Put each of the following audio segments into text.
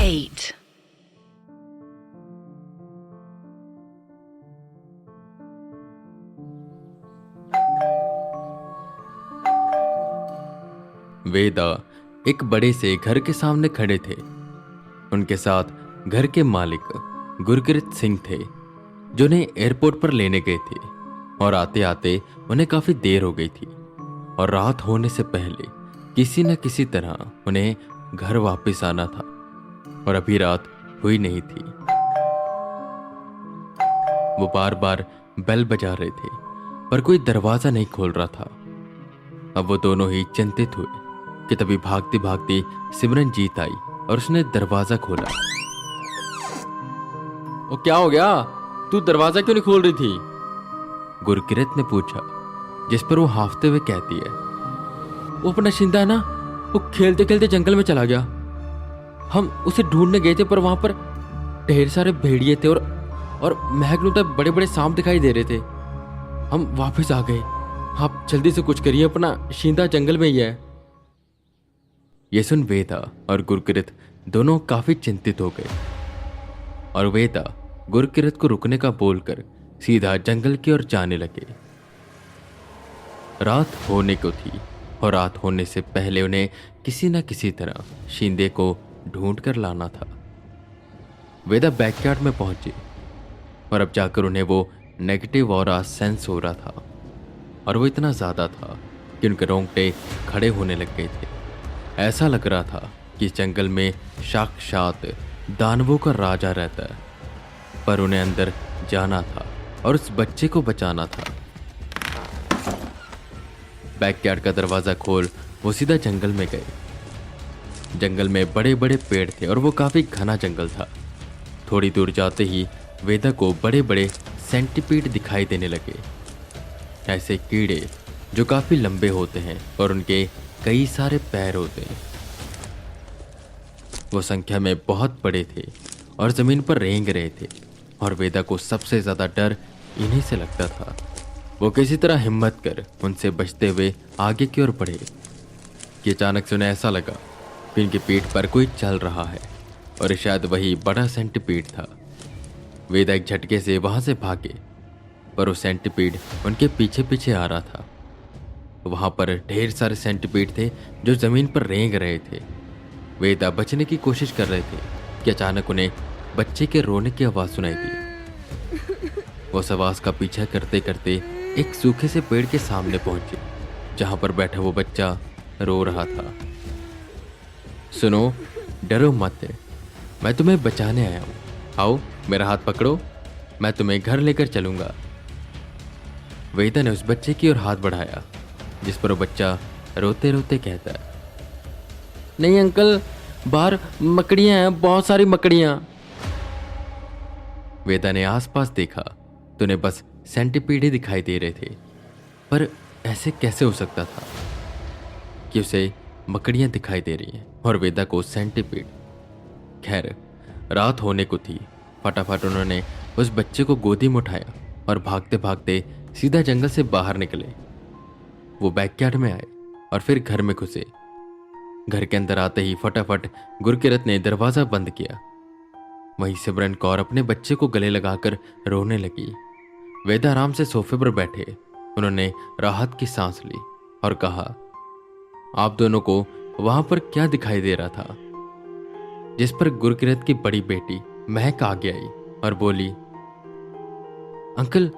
8. वेदा एक बड़े से घर के सामने खड़े थे। उनके साथ घर के मालिक गुरकीरत सिंह थे, जो उन्हें एयरपोर्ट पर लेने गए थे और आते आते उन्हें काफी देर हो गई थी और रात होने से पहले किसी न किसी तरह उन्हें घर वापस आना था और अभी रात हुई नहीं थी। वो बार बार बेल बजा रहे थे पर कोई दरवाजा नहीं खोल रहा था। अब वो दोनों ही चिंतित हुए कि तभी भागती भागती सिमरनजीत आई और उसने दरवाजा खोला। ओ क्या हो गया, तू दरवाजा क्यों नहीं खोल रही थी? गुरकीरत ने पूछा, जिस पर वो हाफते हुए कहती है, वो अपना शिंदा है ना, वो खेलते खेलते जंगल में चला गया। हम उसे ढूंढने गए थे पर वहां पर ढेर सारे भेड़िए थे और महक तक बड़े बड़े सांप दिखाई दे रहे थे। हम वापस आ गए। आप जल्दी से कुछ करिए, अपना शिंदा जंगल में ही है। ये सुन वेदा और गुरकीरत दोनों काफी चिंतित हो गए और वेदा गुरकीरत को रुकने का बोलकर सीधा जंगल की ओर जाने लगे। रात होने को थी और रात होने से पहले उन्हें किसी न किसी तरह शिंदे को ढूंढ कर लाना था। वेदा बैकयार्ड में पहुंचे और अब जाकर उन्हें वो नेगेटिव ऑरा सेंस हो रहा था और वो इतना ज्यादा था कि उनके रोंगटे खड़े होने लग गए थे। ऐसा लग रहा था कि जंगल में साक्षात दानवों का राजा रहता है, पर उन्हें अंदर जाना था और उस बच्चे को बचाना था। बैकयार्ड का दरवाजा खोल वो सीधा जंगल में गए। जंगल में बड़े बड़े पेड़ थे और वो काफी घना जंगल था। थोड़ी दूर जाते ही वेदा को बड़े बड़े सेंटीपीड दिखाई देने लगे। ऐसे कीड़े जो काफी लंबे होते हैं और उनके कई सारे पैर होते हैं। वो संख्या में बहुत बड़े थे और जमीन पर रेंग रहे थे और वेदा को सबसे ज्यादा डर इन्हीं से लगता था। वो किसी तरह हिम्मत कर उनसे बचते हुए आगे की ओर बढ़े कि अचानक से उन्हें ऐसा लगा कि उनकी पीठ पर कोई चल रहा है और शायद वही बड़ा सेंटीपीड था। वेदा एक झटके से वहां से भागे पर वो सेंटीपीड उनके पीछे पीछे आ रहा था। वहां पर ढेर सारे सेंटीपीड थे जो जमीन पर रेंग रहे थे। वेदा बचने की कोशिश कर रहे थे कि अचानक उन्हें बच्चे के रोने की आवाज सुनाई दी। वो उस आवाज का पीछा करते करते एक सूखे से पेड़ के सामने पहुंचे जहां पर बैठा वो बच्चा रो रहा था। सुनो, डरो मत, मैं तुम्हें बचाने आया हूं। आओ मेरा हाथ पकड़ो, मैं तुम्हें घर लेकर चलूंगा। वेदा ने उस बच्चे की ओर हाथ बढ़ाया, जिस पर वो बच्चा रोते रोते कहता है, नहीं अंकल, बाहर मकड़ियां हैं, बहुत सारी मकड़ियां। वेदा ने आसपास देखा तो उन्हें बस सेंटीपीड ही दिखाई दे रहे थे, पर ऐसे कैसे हो सकता था कि उसे मकड़ियां दिखाई दे रही हैं और वेदा को सेंटीपीड। खैर, रात होने को थी। फटाफट उन्होंने उस बच्चे को गोदी में उठाया और भागते भागते सीधा जंगल से बाहर निकले। वो बैकयार्ड में आए और फिर घर में घुसे। घर के अंदर आते ही फटाफट गुरकीरत ने दरवाजा बंद किया। वहीं सिमरन कौर अपने बच्चे को गले लगाकर रोने लगी। वेदा आराम से सोफे पर बैठे। उन्होंने राहत की सांस ली और कहा, आप दोनों को वहां पर क्या दिखाई दे रहा था? जिस पर गुरकीरत की बड़ी बेटी महक आगे आई और बोली, अंकल,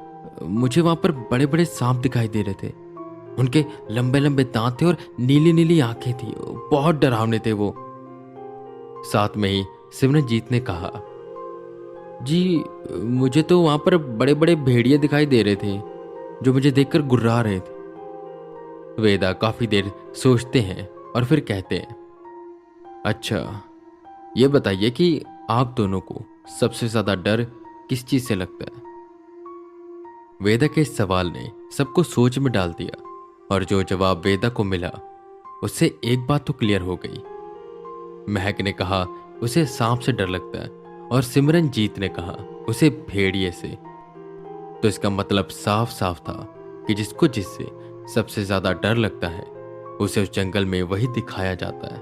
मुझे वहां पर बड़े बड़े सांप दिखाई दे रहे थे। उनके लंबे लंबे दांत थे और नीली नीली आंखें थी। बहुत डरावने थे वो। साथ में ही सिमरनजीत ने कहा, जी मुझे तो वहां पर बड़े बड़े भेड़िए दिखाई दे रहे थे जो मुझे देखकर गुर्रा रहे थे। वेदा काफी देर सोचते हैं और फिर कहते हैं, अच्छा ये बताइए कि आप दोनों को सबसे ज्यादा डर किस चीज से लगता है? वेदा के इस सवाल ने सबको सोच में डाल दिया और जो जवाब वेदा को मिला उससे एक बात तो क्लियर हो गई। महक ने कहा उसे सांप से डर लगता है और सिमरनजीत ने कहा उसे भेड़िए से। तो इसका मतलब साफ साफ था कि जिसको जिससे सबसे ज्यादा डर लगता है उसे उस जंगल में वही दिखाया जाता है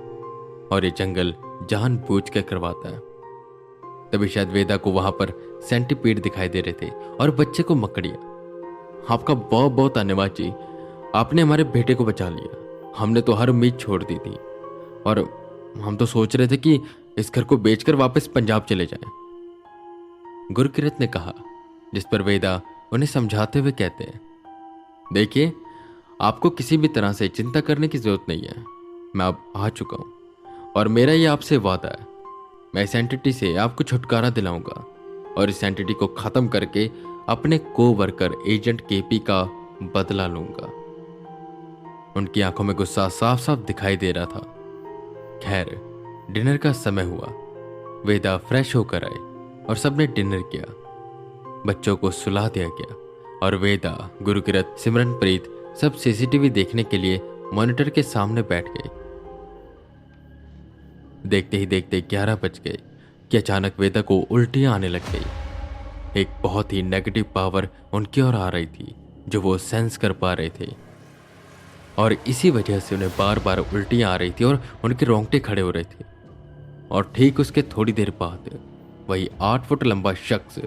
और ये जंगल जानबूझ कर करवाता है। तभी शायद वेदा को वहां पर सेंटीपीड दिखाई दे रहे थे और बच्चे को मकड़ियां। आपका बहुत बहुत धन्यवाद जी, आपने हमारे बेटे को बचा लिया। हमने तो हर उम्मीद छोड़ दी थी और हम तो सोच रहे थे कि इस घर को बेचकर वापस पंजाब चले जाएं। गुरकिरत ने कहा, जिस पर वेदा उन्हें समझाते हुए कहते हैं, देखिए आपको किसी भी तरह से चिंता करने की जरूरत नहीं है। मैं अब आ चुका हूं और मेरा ये आपसे वादा है, मैं इस एंटिटी से आपको छुटकारा दिलाऊंगा और इस एंटिटी को खत्म करके अपने को वर्कर एजेंट केपी का बदला लूंगा। उनकी आंखों में गुस्सा साफ साफ दिखाई दे रहा था। खैर, डिनर का समय हुआ। वेदा फ्रेश होकर आए और सबने डिनर किया। बच्चों को सुला दिया गया और वेदा, गुरकिरत, सिमरनप्रीत सब सीसीटीवी देखने के लिए मॉनिटर के सामने बैठ गए। देखते ही देखते 11 बज गए कि अचानक वेदा को उल्टियां आने लग गई। एक बहुत ही नेगेटिव पावर उनकी ओर आ रही थी जो वो सेंस कर पा रहे थे और इसी वजह से उन्हें बार बार उल्टियां आ रही थी और उनके रोंगटे खड़े हो रहे थे। और ठीक उसके थोड़ी देर बाद वही 8 फुट लंबा शख्स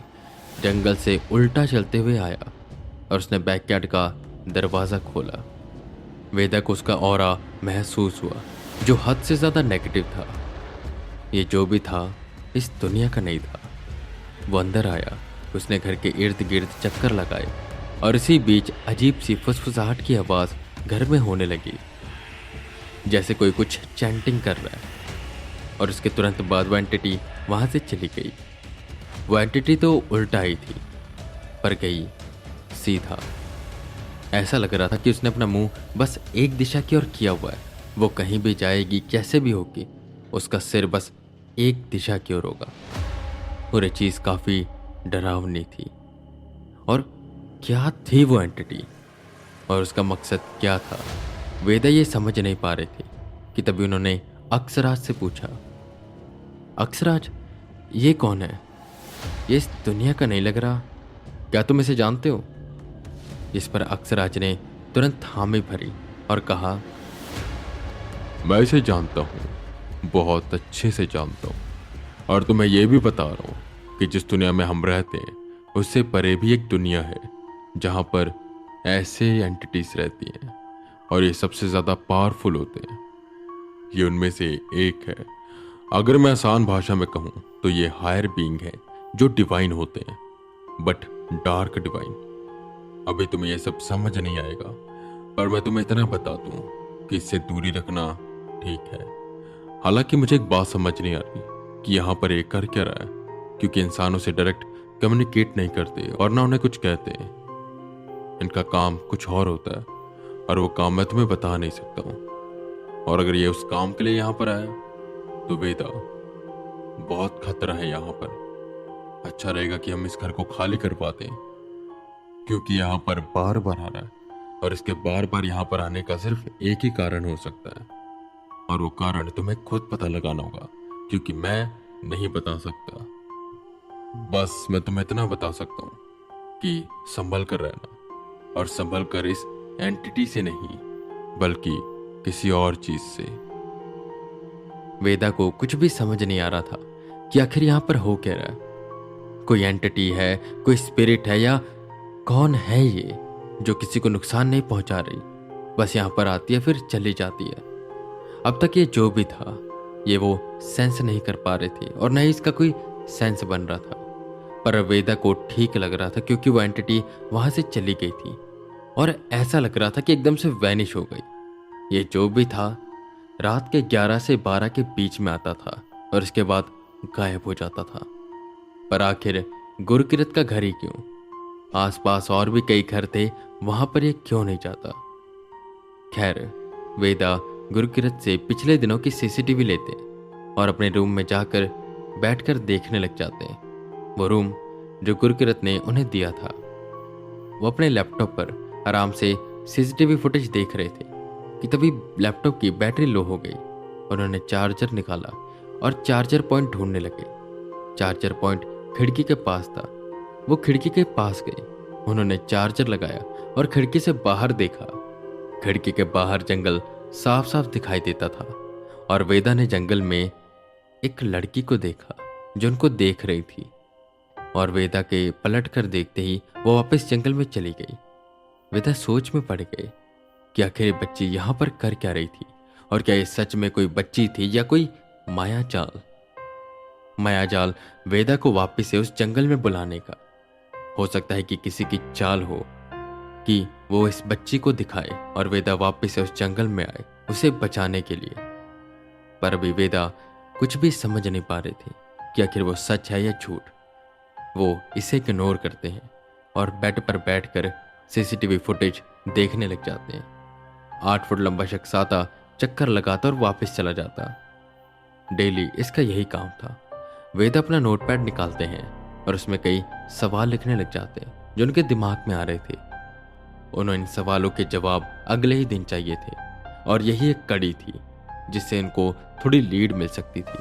जंगल से उल्टा चलते हुए आया और उसने बैकयार्ड का दरवाज़ा खोला। वेदा को उसका ऑरा महसूस हुआ जो हद से ज़्यादा नेगेटिव था। ये जो भी था इस दुनिया का नहीं था। वो अंदर आया, उसने घर के इर्द गिर्द चक्कर लगाए और इसी बीच अजीब सी फुसफुसाहट की आवाज़ घर में होने लगी, जैसे कोई कुछ चैंटिंग कर रहा है। और उसके तुरंत बाद वो एंटिटी वहाँ से चली गई। वो एंटिटी तो उल्टा ही थी पर गई सीधा। ऐसा लग रहा था कि उसने अपना मुंह बस एक दिशा की ओर किया हुआ है। वो कहीं भी जाएगी, कैसे भी होगी, उसका सिर बस एक दिशा की ओर होगा। पूरी चीज़ काफ़ी डरावनी थी। और क्या थी वो एंटिटी और उसका मकसद क्या था, वेदा ये समझ नहीं पा रहे थे कि तभी उन्होंने अक्षराज से पूछा, अक्षराज ये कौन है? ये इस दुनिया का नहीं लग रहा, क्या तुम इसे जानते हो? जिस पर अक्षराज ने तुरंत हामी भरी और कहा, मैं इसे जानता हूँ, बहुत अच्छे से जानता हूँ और तुम्हें यह भी बता रहा हूँ कि जिस दुनिया में हम रहते हैं उससे परे भी एक दुनिया है जहाँ पर ऐसे एंटिटीज रहती हैं और ये सबसे ज़्यादा पावरफुल होते हैं। ये उनमें से एक है। अगर मैं आसान भाषा में कहूँ तो ये हायर बीइंग है जो डिवाइन होते हैं, बट डार्क डिवाइन। अभी तुम्हें ये सब समझ नहीं आएगा पर मैं तुम्हें इतना बता दूं कि इससे दूरी रखना ठीक है। हालांकि मुझे एक बात समझ नहीं आ रही कि यहाँ पर ये कर क्या रहा है, क्योंकि इंसानों से डायरेक्ट कम्युनिकेट नहीं करते और ना उन्हें कुछ कहते हैं। इनका काम कुछ और होता है और वो काम मैं तुम्हें बता नहीं सकता हूँ। और अगर ये उस काम के लिए यहाँ पर आया तो वेदा, बहुत खतरा है यहाँ पर। अच्छा रहेगा कि हम इस घर को खाली करवा दें, क्योंकि यहाँ पर बार बार आ रहा है और इसके बार बार यहाँ पर आने का सिर्फ एक ही कारण हो सकता है और वो कारण तुम्हें खुद पता लगाना होगा, क्योंकि मैं नहीं बता सकता। बस मैं तुम्हें इतना बता सकता हूँ कि संभल कर रहना और संभल कर इस एंटिटी से नहीं बल्कि किसी और चीज से। वेदा को कुछ भी समझ नहीं आ रहा था कि आखिर यहाँ पर हो क्या रहा है। कोई एंटिटी है, कोई स्पिरिट है, या कौन है ये जो किसी को नुकसान नहीं पहुंचा रही, बस यहाँ पर आती है फिर चली जाती है। अब तक ये जो भी था ये वो सेंस नहीं कर पा रहे थे और न ही इसका कोई सेंस बन रहा था। पर वेदा को ठीक लग रहा था क्योंकि वो एंटिटी वहां से चली गई थी और ऐसा लग रहा था कि एकदम से वैनिश हो गई। ये जो भी था रात के 11 से 12 के बीच में आता था और इसके बाद गायब हो जाता था। पर आखिर गुरकिरत का घर ही क्यों? आसपास और भी कई घर थे, वहां पर ये क्यों नहीं जाता? खैर, वेदा गुरकिरत से पिछले दिनों की सीसीटीवी लेते और अपने रूम में जाकर बैठकर देखने लग जाते हैं। वो रूम जो गुरकिरत ने उन्हें दिया था। वो अपने लैपटॉप पर आराम से सीसीटीवी फुटेज देख रहे थे कि तभी लैपटॉप की बैटरी लो हो गई। उन्होंने चार्जर निकाला और चार्जर पॉइंट ढूंढने लगे। चार्जर पॉइंट खिड़की के पास था। वो खिड़की के पास गए, उन्होंने चार्जर लगाया और खिड़की से बाहर देखा। खिड़की के बाहर जंगल साफ साफ दिखाई देता था और वेदा ने जंगल में एक लड़की को देखा जो उनको देख रही थी, और वेदा के पलट कर देखते ही वो वापस जंगल में चली गई। वेदा सोच में पड़ गए कि आखिर ये बच्ची यहाँ पर कर क्या रही थी, और क्या ये सच में कोई बच्ची थी या कोई मायाजाल। मायाजाल वेदा को वापस से उस जंगल में बुलाने का। हो सकता है कि किसी की चाल हो कि वो इस बच्ची को दिखाए और वेदा वापस से उस जंगल में आए उसे बचाने के लिए। पर अभी वेदा कुछ भी समझ नहीं पा रहे थे कि आखिर वो सच है या झूठ। वो इसे इग्नोर करते हैं और बेड पर बैठकर सीसीटीवी फुटेज देखने लग जाते हैं। 8 फुट लंबा शख्स आता, चक्कर लगाता और वापस चला जाता। डेली इसका यही काम था। वेदा अपना नोटपैड निकालते हैं और उसमें कई सवाल लिखने लग जाते हैं जो उनके दिमाग में आ रहे थे। उन्हें इन सवालों के जवाब अगले ही दिन चाहिए थे, और यही एक कड़ी थी जिससे इनको थोड़ी लीड मिल सकती थी।